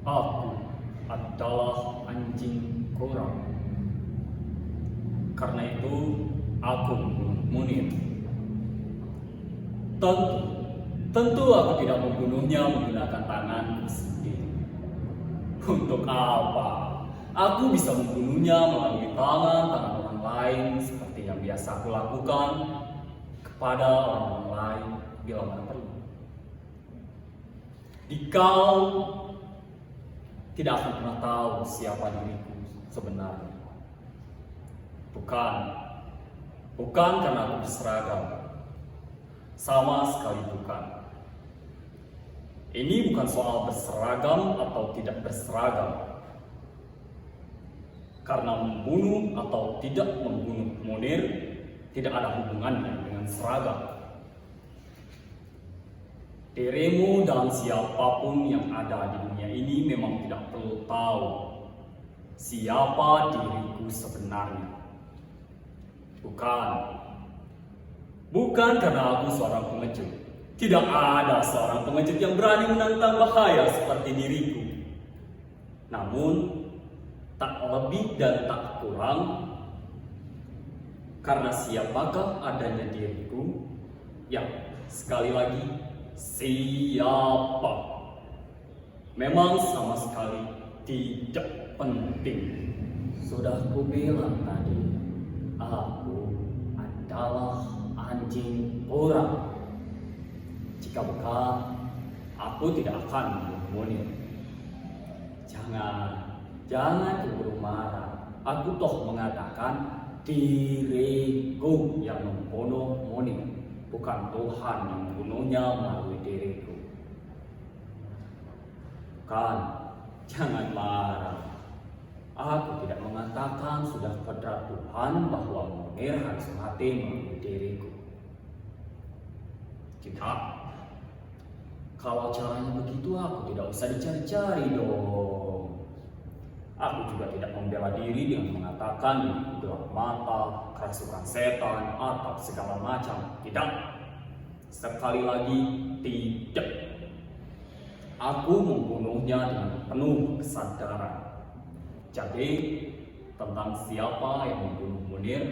Aku adalah anjing korang. Karena itu aku membunuh Munir. Tentu aku tidak membunuhnya menggunakan tanganku sendiri. Untuk apa? Aku bisa membunuhnya melalui tangan orang lain seperti yang biasa aku lakukan kepada orang lain bila mana perlu. Kau tidak akan pernah tahu siapa diriku sebenarnya. Bukan karena aku berseragam. Sama sekali bukan. Ini bukan soal berseragam atau tidak berseragam. Karena membunuh atau tidak membunuh Munir tidak ada hubungannya dengan seragam. Dirimu dan siapapun yang ada di dunia ini memang tidak perlu tahu siapa diriku sebenarnya. Bukan karena aku seorang pengecut. Tidak ada seorang pengecut yang berani menantang bahaya seperti diriku. Namun, tak lebih dan tak kurang, karena siapakah adanya diriku? Ya, sekali lagi, siapa? Memang sama sekali tidak penting. Sudah ku bilang tadi, aku adalah anjing orang. Jika bukan, aku tidak akan membunuh Munir. Jangan keburu marah. Aku toh mengatakan diriku yang membunuh Munir, bukan Tuhan yang membunuhnya melalui diriku. Jangan marah. Aku tidak mengatakan sudah kodrat Tuhan bahwa Munir harus mati melalui diriku. Tidak. Kalau caranya begitu, aku tidak usah dicari-cari dong. Aku juga tidak membela diri dengan mengatakan diriku gelap mata, kerasukan setan, atau segala macam. Tidak. Sekali lagi, tidak. Aku membunuhnya dengan penuh kesadaran. Jadi, tentang siapa yang membunuh Munir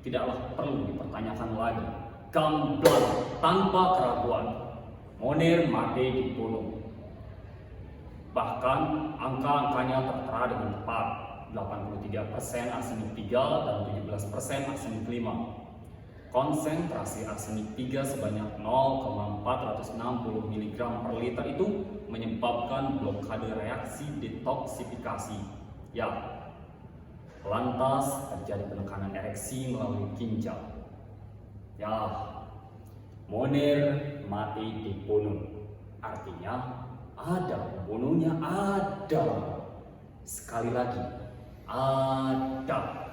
tidaklah perlu dipertanyakan lagi. Gamblang, tanpa keraguan, Munir mati dibunuh. Bahkan angka-angkanya tertera dengan tepat. 83% arsenik 3 dan 17% arsenik 5. Konsentrasi arsenik 3 sebanyak 0,460 mg per liter itu menyebabkan blokade reaksi detoksifikasi. Ya, lantas terjadi penekanan ereksi melalui ginjal. Ya, Munir mati dibunuh. Artinya ada pembunuhnya, ada. Sekali lagi, ada.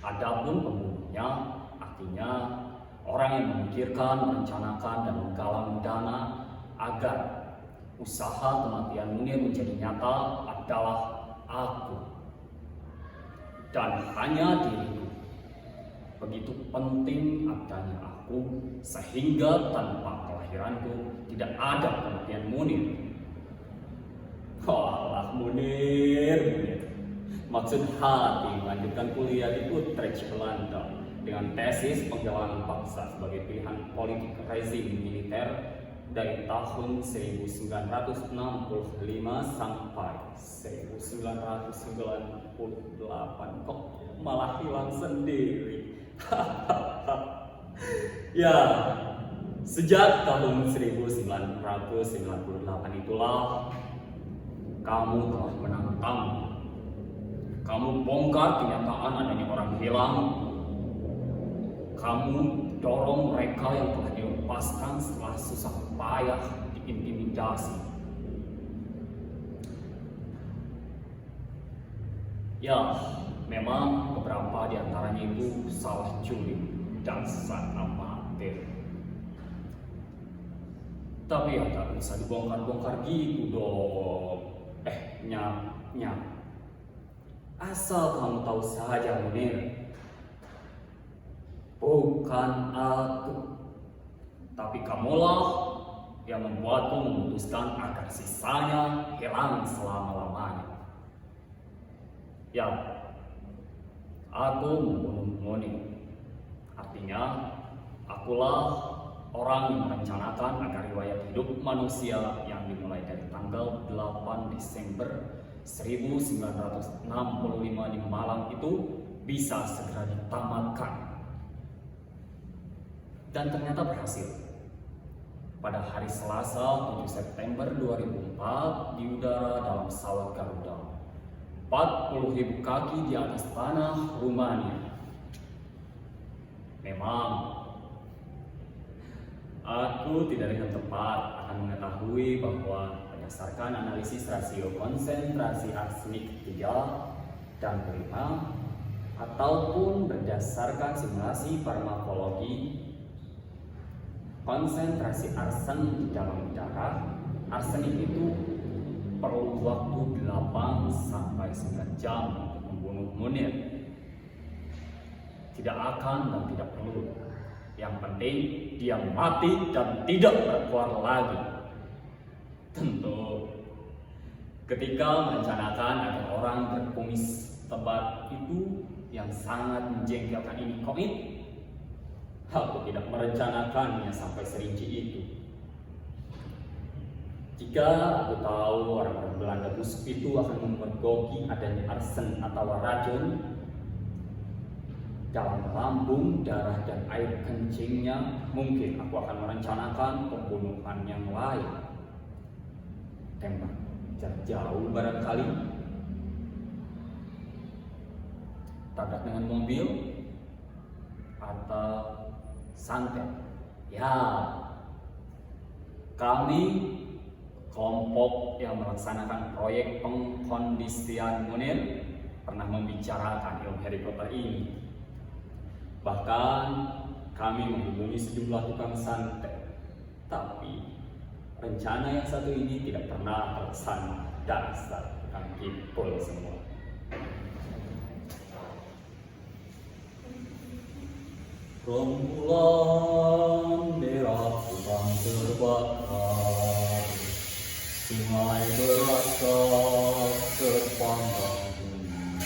Adapun pembunuhnya artinya orang yang memikirkan, merencanakan, dan menggalang dana agar usaha kematian Munir menjadi nyata adalah aku. Dan hanya diriku. Begitu penting adanya aku sehingga tanpa kelahiranku tidak ada kematian Munir. Walah Munir. Maksud hati melanjutkan kuliah di Utrecht, Belanda dengan tesis penggalangan paksa sebagai pilihan politik rezim militer dari tahun 1965 sampai 1998. Kok malah hilang sendiri? Ya, sejak tahun 1998 itulah kamu telah menantang. Kamu bongkar kenyataan adanya orang hilang. Kamu dorong mereka yang telah dilepaskan setelah susah payah diintimidasi. Ya, memang beberapa di antaranya itu salah culik dan amatir. Tapi ya tak bisa dibongkar-bongkar gitu dong. Nyap. Asal kamu tahu saja Munir, bukan aku, tapi kamulah yang membuatku memutuskan agar sisanya hilang selama-lamanya. Ya, aku membunuh Munir. Artinya, akulah orang yang merencanakan agar riwayat hidup manusia yang dimulai dari tanggal 8 Desember 1965 di Malang itu bisa segera ditamatkan. Dan ternyata berhasil. Pada hari Selasa 7 September 2004 di udara dalam pesawat Garuda, 40.000 kaki di atas tanah Rumania. Memang aku tidak dengan tepat akan mengetahui bahwa berdasarkan analisis rasio konsentrasi arsenik 3 dan 5 ataupun berdasarkan simulasi farmakologi, konsentrasi arsen di dalam darah arsenik itu perlu waktu 8 sampai 9 jam untuk membunuh Munir. Tidak akan dan tidak perlu. Yang penting dia mati dan tidak berkeluar lagi. Tentu, ketika merencanakan agar orang berkumis tebal itu yang sangat menjengkelkan ini komit, aku tidak merencanakannya sampai serinci itu. Jika aku tahu orang-orang Belanda busuk itu akan memergoki adanya arsen atau racun dalam lambung, darah, dan air kencingnya, mungkin aku akan merencanakan pembunuhan yang lain. Tembak jarak jauh barangkali, tabrak dengan mobil, atau santet. Ya, kami kelompok yang melaksanakan proyek pengkondisian Munir pernah membicarakan ilmu helikopter ini. Bahkan kami menghubungi sejumlah tukang santet, tapi rencana yang satu ini tidak pernah terlaksana. Dasar tukang kipul semua. Rembulan merah pulang terbakar, sungai berasap terpanggang bumi.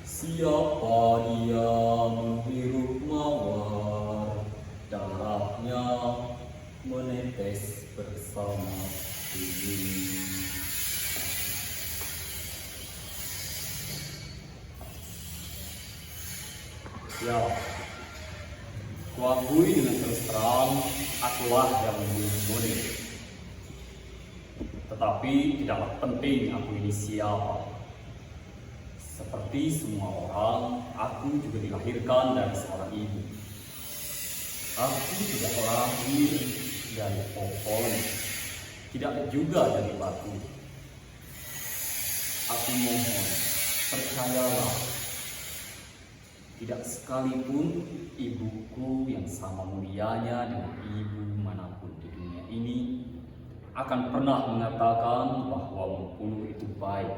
Siapa dia menghirup mawar, darahnya menetes bersama bumi. Ya, kuakui dengan terus terang, akulah yang membunuh Munir. Tetapi tidaklah penting aku ini siapa. Seperti semua orang, aku juga dilahirkan dari seorang ibu. Aku tidak lahir dari pohon, tidak juga dari batu. Aku mohon, percayalah, tidak sekalipun ibuku yang sama mulianya dengan ibu manapun di dunia ini akan pernah mengatakan bahwa membunuh itu baik.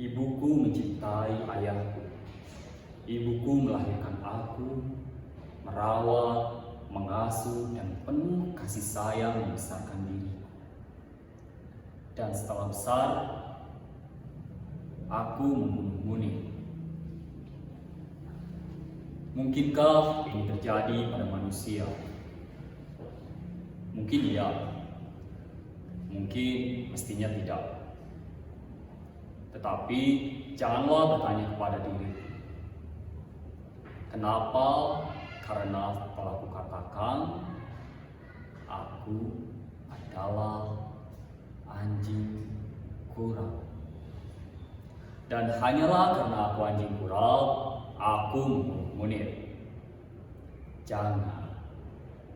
Ibuku mencintai ayahku. Ibuku melahirkan aku, merawat, mengasuh, dan penuh kasih sayang membesarkan diriku. Dan setelah besar, aku membunuh Munir. Mungkinkah ini terjadi pada manusia? Mungkin iya, mungkin mestinya tidak. Tetapi janganlah bertanya kepada diriku, kenapa? Karena telah kukatakan, aku adalah anjing kurap. Dan hanyalah karena aku anjing kurap, aku membunuh Munir.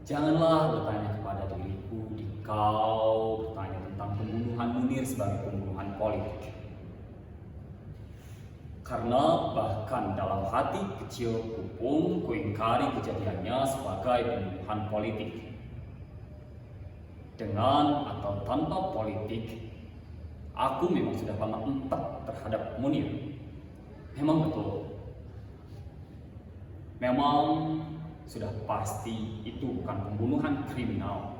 Janganlah bertanya kepada diriku kau bertanya tentang pembunuhan Munir sebagai pembunuhan politik. Karena bahkan dalam hati kecilku pun kuingkari kejadiannya sebagai pembunuhan politik. Dengan atau tanpa politik, aku memang sudah lama empat terhadap Munir. Memang betul. Memang sudah pasti itu bukan pembunuhan kriminal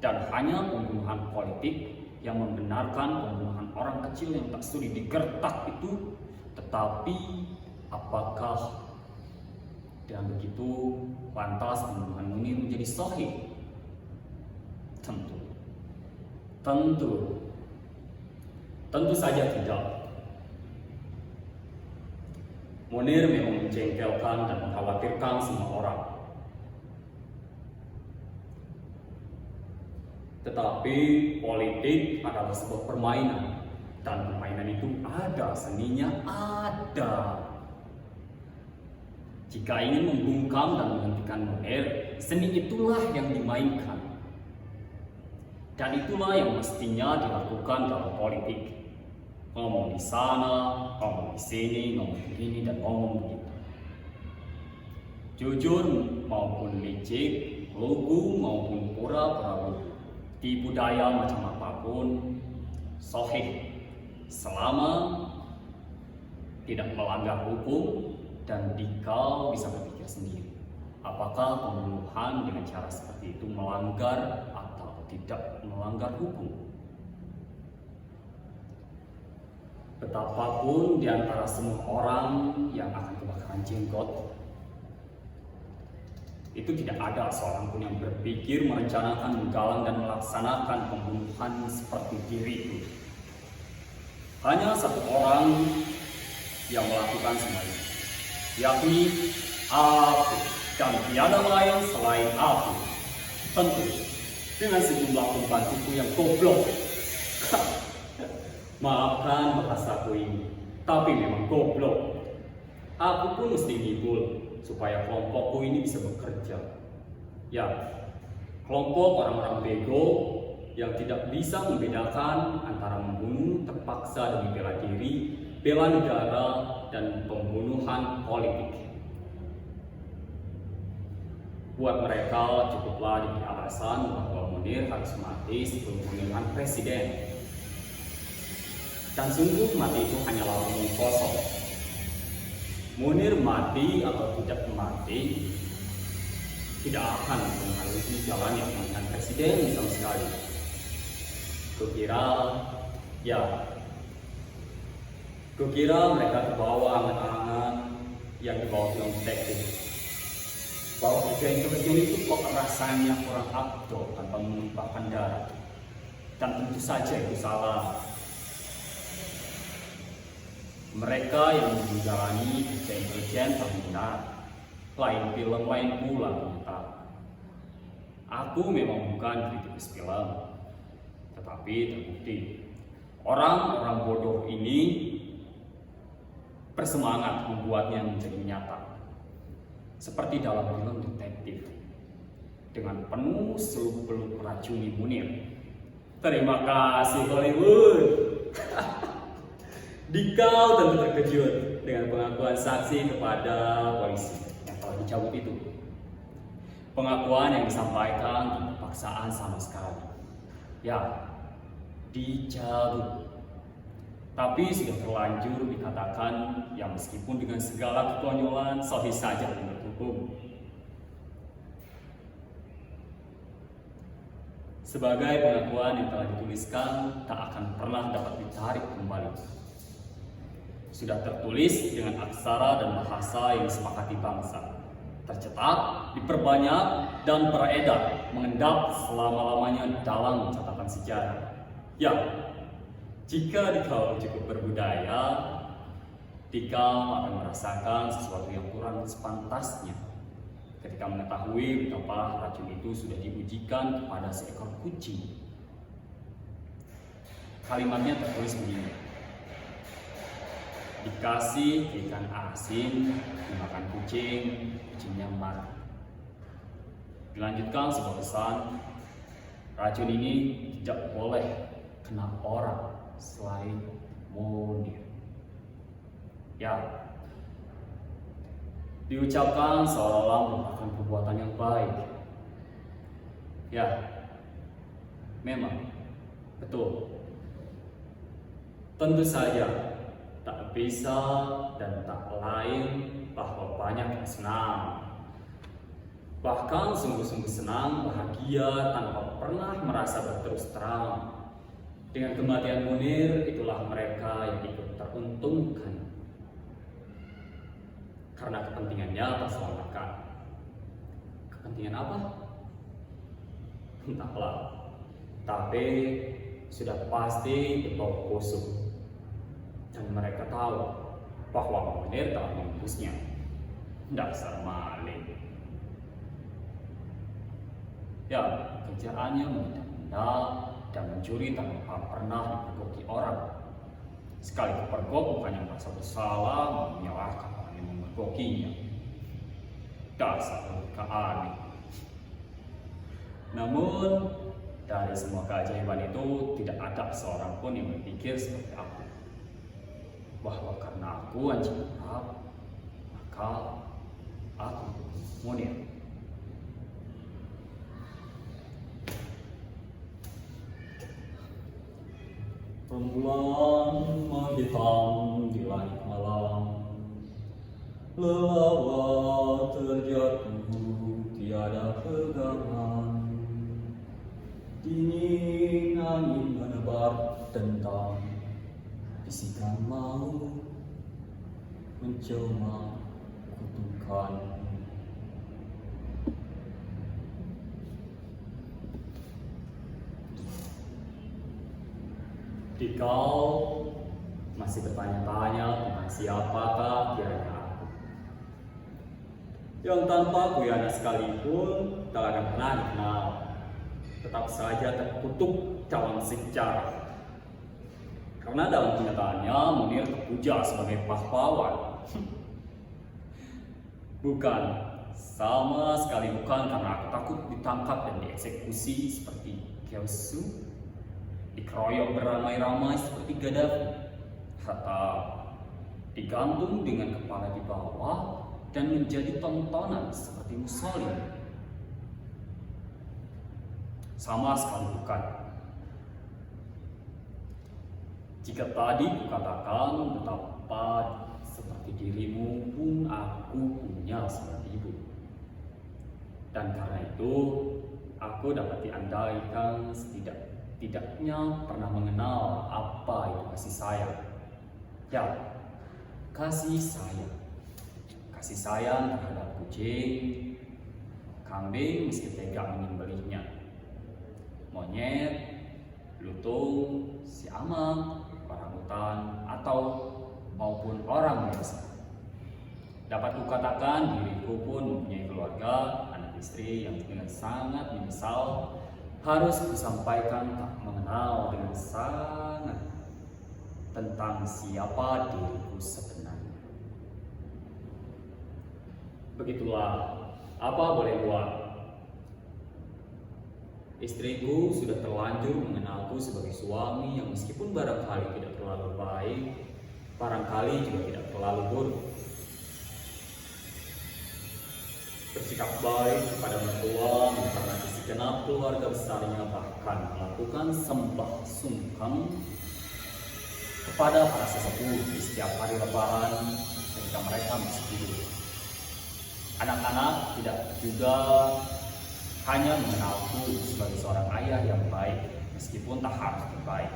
dan hanya pembunuhan politik yang membenarkan pembunuhan orang kecil yang tak sudi digertak itu. Tetapi apakah dengan begitu lantas pembunuhan Munir menjadi sahih? Tentu saja tidak. Munir memang menjengkelkan dan mengkhawatirkan semua orang. Tetapi politik adalah sebuah permainan, dan permainan itu ada seninya, ada. Jika ingin membungkam dan menghentikan Munir, seni itulah yang dimainkan. Dan itulah yang mestinya dilakukan dalam politik. Ngomong di sana, ngomong di sini, ngomong begini dan ngomong begitu. Jujur maupun licik, lugu maupun pura-pura lugu, tipu daya macam apapun, sahih selama tidak melanggar hukum dan dikau bisa berpikir sendiri. Apakah pembunuhan dengan cara seperti itu melanggar atau tidak melanggar hukum? Betapapun di antara semua orang yang akan kebakaran jenggot, itu tidak ada seorang pun yang berpikir merencanakan, menggalang dan melaksanakan pembunuhan seperti diriku. Hanya satu orang yang melakukan semua ini, yakni aku, dan tiada lain selain aku. Tentu dengan sejumlah pembantuku yang goblok. Maafkan bahasaku ini, tapi memang goblok. Aku pun mesti ngibul supaya kelompokku ini bisa bekerja. Ya, kelompok orang-orang bego yang tidak bisa membedakan antara membunuh terpaksa demi bela diri, bela negara, dan pembunuhan politik. Buat mereka cukuplah diberi alasan bahwa Munir harus mati sebelum pemilihan presiden. Dan sungguh mati itu hanyalah omong kosong. Munir mati atau tidak mati tidak akan mempengaruhi jalannya pemilihan presiden sama sekali. Kukira mereka terbawa angan-angan yang dibawa film detektif, bahwa kejadian itu kok rasanya kurang abdol tanpa menumpahkan darah. Dan tentu saja itu salah. Mereka yang menjalani kerja intelijen terminal, lain film lain pula ternyata. Aku memang bukan kritikus film, tetapi terbukti orang-orang bodoh ini bersemangat membuatnya menjadi nyata. Seperti dalam film detektif, dengan penuh seluk-beluk meracuni Munir. Terima kasih Hollywood. Dikau tentu terkejut dengan pengakuan saksi kepada polisi yang telah dicabut itu. Pengakuan yang disampaikan tidak paksaan sama sekali. Ya, dicabut. Tapi sudah terlanjur dikatakan yang meskipun dengan segala kekonyolan sahih saja menurut hukum. Sebagai pengakuan yang telah dituliskan tak akan pernah dapat ditarik kembali. Sudah tertulis dengan aksara dan bahasa yang disepakati bangsa, tercetak, diperbanyak, dan beredar, mengendap selama-lamanya dalam catatan sejarah. Ya, jika dikau cukup berbudaya, dikau akan merasakan sesuatu yang kurang sepantasnya ketika mengetahui betapa racun itu sudah diujikan kepada seekor kucing. Kalimatnya tertulis begini: dikasih ikan asin, dimakan kucing, kucingnya mati. Dilanjutkan sebuah pesan, racun ini tidak boleh kena orang selain Munir. Ya, diucapkan seolah-olah merupakan perbuatan yang baik. Ya, memang betul. Tentu saja tak bisa dan tak lain bahwa banyak yang senang Bahkan sungguh-sungguh senang, bahagia tanpa pernah merasa berterus terang. Dengan kematian Munir, itulah mereka yang ikut teruntungkan. Karena kepentingannya terselamatkan. Kepentingan apa? Entahlah. Tapi sudah pasti betul busuk. Dan mereka tahu bahwa Munir telah menembusnya. Dasar maling. Ya, kerjaannya menunda dan mencuri tanpa pernah dipergoki orang. Sekali kepergok bukannya merasa bersalah, menyalahkan orang yang memergokinya. Dasar logika aneh. Namun, dari semua keajaiban itu tidak ada seorang pun yang berpikir seperti aku. Bahwa karena aku anjing gelap, maka aku Munir. Rembulan menghitam di langit malam, lelah terjatuh tiada pegangan. Dingin angin menebar tentang bisikan maut menjelma kutukan. Kau masih bertanya-tanya tentang siapakah kiranya aku, yang tanpa kuyana sekalipun tak akan pernah dikenal, tetap saja terkutuk dalam sejarah. Karena dalam kenyataannya Munir terpuja sebagai pahlawan. Bukan, sama sekali bukan karena aku takut ditangkap dan dieksekusi seperti Kyoshu, dikeroyok beramai-ramai seperti Gaddafi, atau digantung dengan kepala di bawah dan menjadi tontonan seperti Mussolini. Sama sekali bukan. Jika tadi kukatakan betapa seperti dirimu pun aku punya seperti ibu. Dan karena itu aku dapat diandalkan setidaknya pernah mengenal apa itu kasih sayang. Ya, kasih sayang. Kasih sayang terhadap kucing, kambing meski tega menyembelihnya, monyet, lutung, siamang, orangutan, atau maupun orang biasa. Dapat kukatakan diriku pun mempunyai keluarga, anak istri yang dengan sangat menyesal harus kusampaikan tak mengenal dengan sangat tentang siapa diriku sebenarnya. Begitulah, apa boleh buat. Istriku sudah terlanjur mengenalku sebagai suami yang meskipun barangkali tidak terlalu baik, barangkali juga tidak terlalu buruk. Bersikap baik kepada mertua karena sisi genap keluarga besarnya, bahkan melakukan sembah sungkem kepada para sesepuh di setiap hari lebaran ketika mereka masih hidup. Anak-anak tidak juga hanya mengenalku sebagai seorang ayah yang baik, meskipun tak harus terbaik.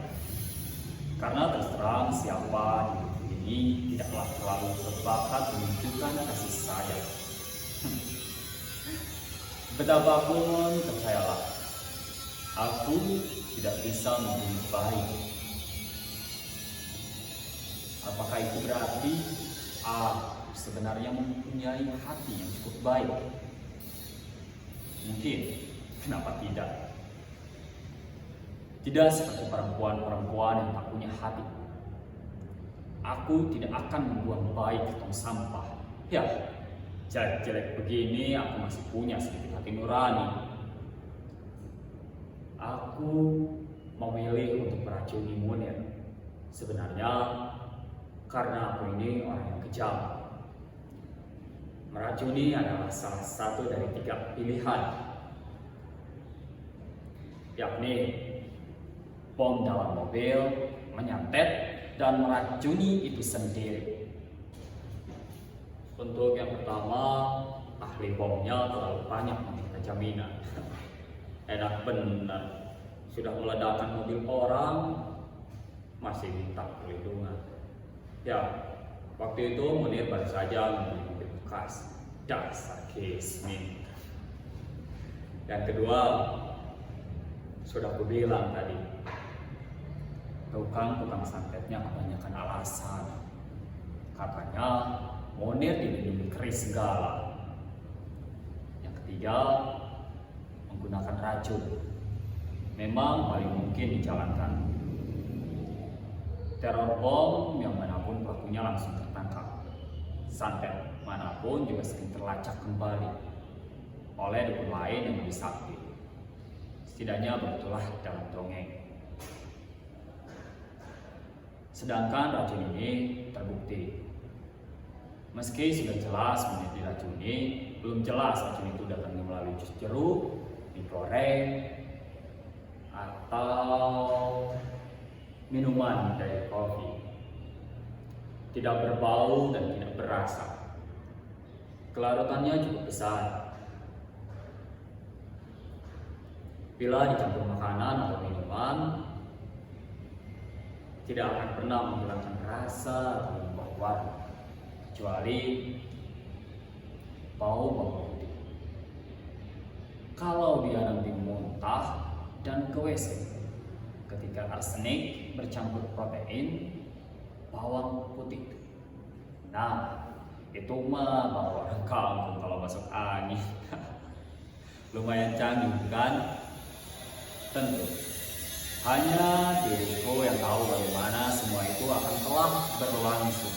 Karena terus terang siapa diriku ini tidaklah terlalu berbakat menunjukkan kasih sayang. Betapapun percayalah, aku tidak bisa membunuh baik. Apakah itu berarti aku sebenarnya mempunyai hati yang cukup baik? Mungkin, kenapa tidak? Tidak seperti perempuan-perempuan yang tak punya hati. Aku tidak akan membuang baik ke tong sampah. Ya, jelek-jelek begini aku masih punya sedikit hati nurani. Aku memilih untuk meracuni Munir. Sebenarnya karena aku ini orang yang kejam. Meracuni adalah salah satu dari 3 pilihan, yakni bom dalam mobil, menyantet, dan meracuni itu sendiri. Untuk yang pertama, ahli bomnya terlalu banyak meminta jaminan. Enak benar, sudah meledakkan mobil orang, masih minta perlindungan. Ya, waktu itu Munir baru saja membeli mobil bekas. Dasar kismin. Dan kedua, sudah aku bilang tadi, tukang santetnya kebanyakan alasan. Katanya Munir dilindungi keris segala. Yang ketiga, menggunakan racun. Memang paling mungkin dijalankan. Teror bom yang manapun pelakunya langsung tertangkap. Santet manapun juga sering terlacak kembali oleh dukun lain yang lebih sakti. Setidaknya begitulah dalam dongeng. Sedangkan racun ini terbukti. Meski sudah jelas menjadi diracuni, belum jelas racun itu datangnya melalui jus jeruk, digoreng, atau minuman dari kopi. Tidak berbau dan tidak berasa. Kelarutannya cukup besar. Bila dicampur makanan atau minuman, tidak akan pernah menghilangkan rasa atau ubah warna, kecuali bau bawang putih. Kalau dia nanti muntah dan ke WC, ketika arsenik bercampur protein bawang putih, nah itu mah bawa orang kampung kalau masuk angin. Lumayan canggih kan? Tentu hanya diriku yang tahu bagaimana semua itu akan telah berlangsung.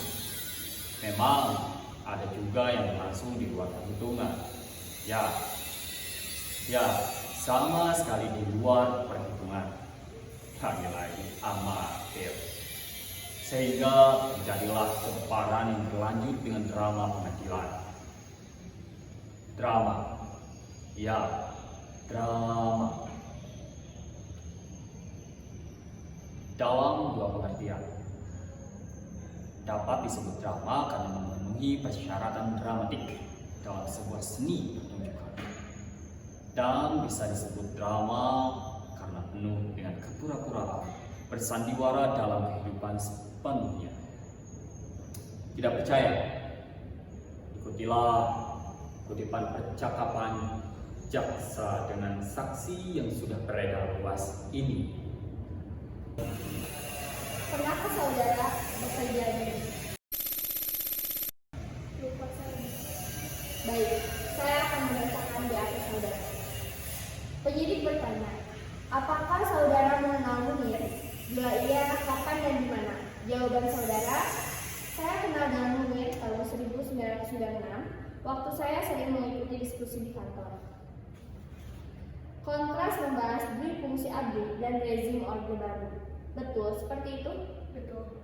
Memang ada juga yang berlangsung di luar perhitungan. Ya, sama sekali di luar perhitungan. Lagi-lagi amatir. Sehingga terjadilah kemparan yang berlanjut dengan drama pengadilan. Drama. Dalam dua pengertian. Dapat disebut drama karena memenuhi persyaratan dramatik dalam sebuah seni pertunjukan. Dan bisa disebut drama karena penuh dengan kepura-puraan, bersandiwara dalam kehidupan sepenuhnya. Tidak percaya? Ikutilah kutipan percakapan jaksa dengan saksi yang sudah beredar luas ini. Pernahkah saudara bekerja di? Lupa saya. Baik, saya akan membacakan di atas saudara. Penyidik bertanya, apakah saudara mengenal Munir? Bila iya, kapan dan di mana? Jawaban saudara, saya kenal dengan Munir tahun 1996, waktu saya sering mengikuti diskusi di kantor. Kontras membahas dui fungsi ABRI dan rezim Orde Baru. Betul seperti itu? Betul.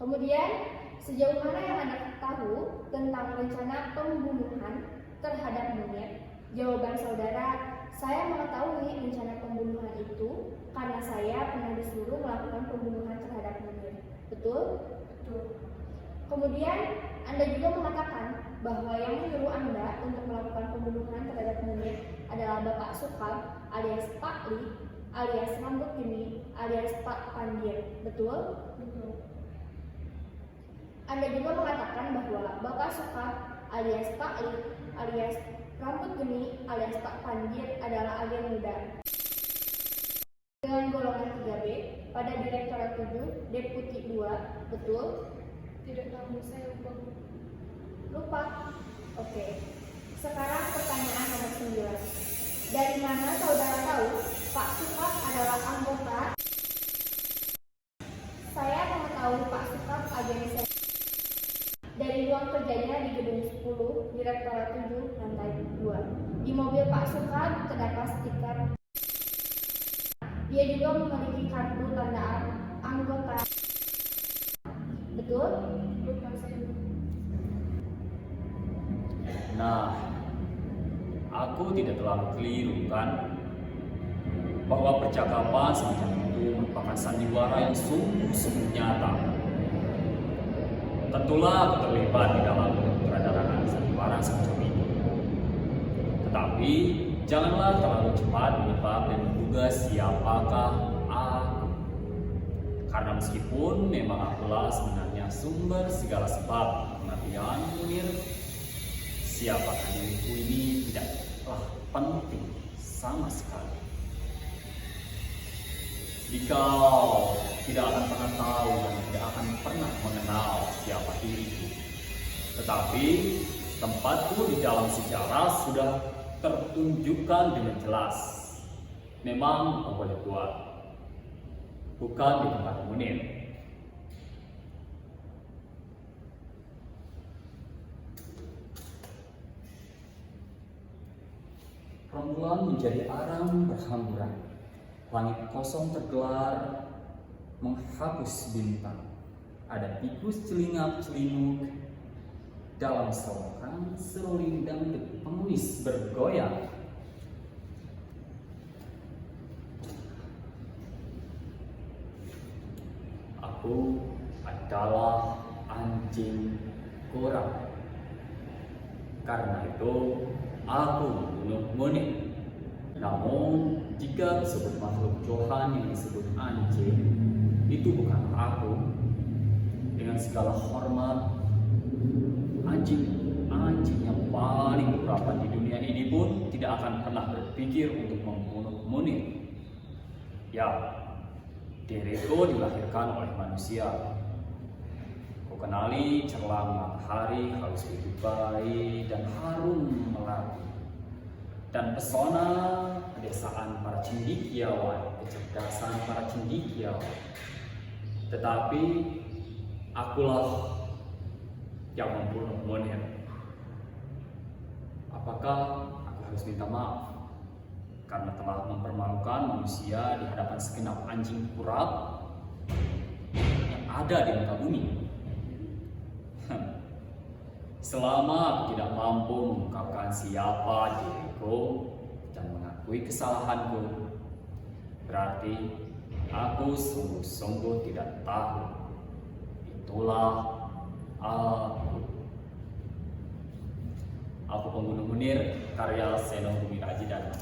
Kemudian, sejauh mana yang Anda tahu tentang rencana pembunuhan terhadap Munir? Jawaban saudara, saya mengetahui rencana pembunuhan itu karena saya pernah disuruh melakukan pembunuhan terhadap Munir. Betul? Betul. Kemudian, Anda juga mengatakan bahwa yang menyuruh Anda untuk melakukan pembunuhan terhadap Munir adalah Bapak Sukab alias Pak Li alias Rambut Geni alias Pak Pandir. Betul? Betul. Anda juga mengatakan bahwa Bapak Sukab alias Pak Li alias Rambut Geni alias Pak Pandir adalah agen muda dengan golongan 3B pada Direktorat 7 Deputi 2. Betul? Tidak tahu, saya lupa. Lupa? Oke. Sekarang pertanyaan nomor 9. Dari mana saudara tahu Pak Sukab adalah anggota? Saya mengetahui Pak Sukab agen saya dari ruang kerjanya di gedung 10 Direktorat 7 lantai 2. Di mobil Pak Sukab terdapat stiker. Dia juga memiliki kartu tanda anggota. Betul? Lupa saya. Nah, aku tidak terlalu keliru kan? Bahwa percakapan semacam itu merupakan sandiwara yang sungguh nyata. Tentulah aku terlibat di dalam peredaran sandiwara semacam ini. Tetapi janganlah terlalu cepat menebak dan menduga siapakah aku. Karena meskipun memang akulah sebenarnya sumber segala sebab kematian Munir, siapakah diriku ini tidaklah penting sama sekali. Kau tidak akan pernah tahu dan tidak akan pernah mengenal siapa diriku. Tetapi tempatku di dalam sejarah sudah tertunjukkan dengan jelas. Memang kau boleh buat, bukan di tempat Munir. Rembulan menjadi arang berhamburan. Langit kosong tergelar menghapus bintang. Ada tikus celingak-celinguk dalam selokan seruling dangdut pengemis bergoyang. Aku adalah anjing kurang. Karena itu aku membunuh Munir. Namun jika disebut makhluk Tuhan yang disebut anjing, itu bukan aku. Dengan segala hormat, anjing yang paling berapan di dunia ini pun tidak akan pernah berpikir untuk membunuh Munir. Ya, diriku dilahirkan oleh manusia. Ku kenali cerlang matahari harus didubai dan harum melati. Dan pesona pedesaan para cendekiawan, kecerdasan para cendekiawan. Tetapi akulah yang membunuh Munir. Apakah aku harus minta maaf karena telah mempermalukan manusia di hadapan segenap anjing kurap yang ada di muka bumi? Selama aku tidak mampu mengungkapkan siapa diriku dan mengakui kesalahanku, berarti aku sungguh-sungguh tidak tahu. Itulah aku. Aku pembunuh Munir, karya Seno Bumi Rajidan.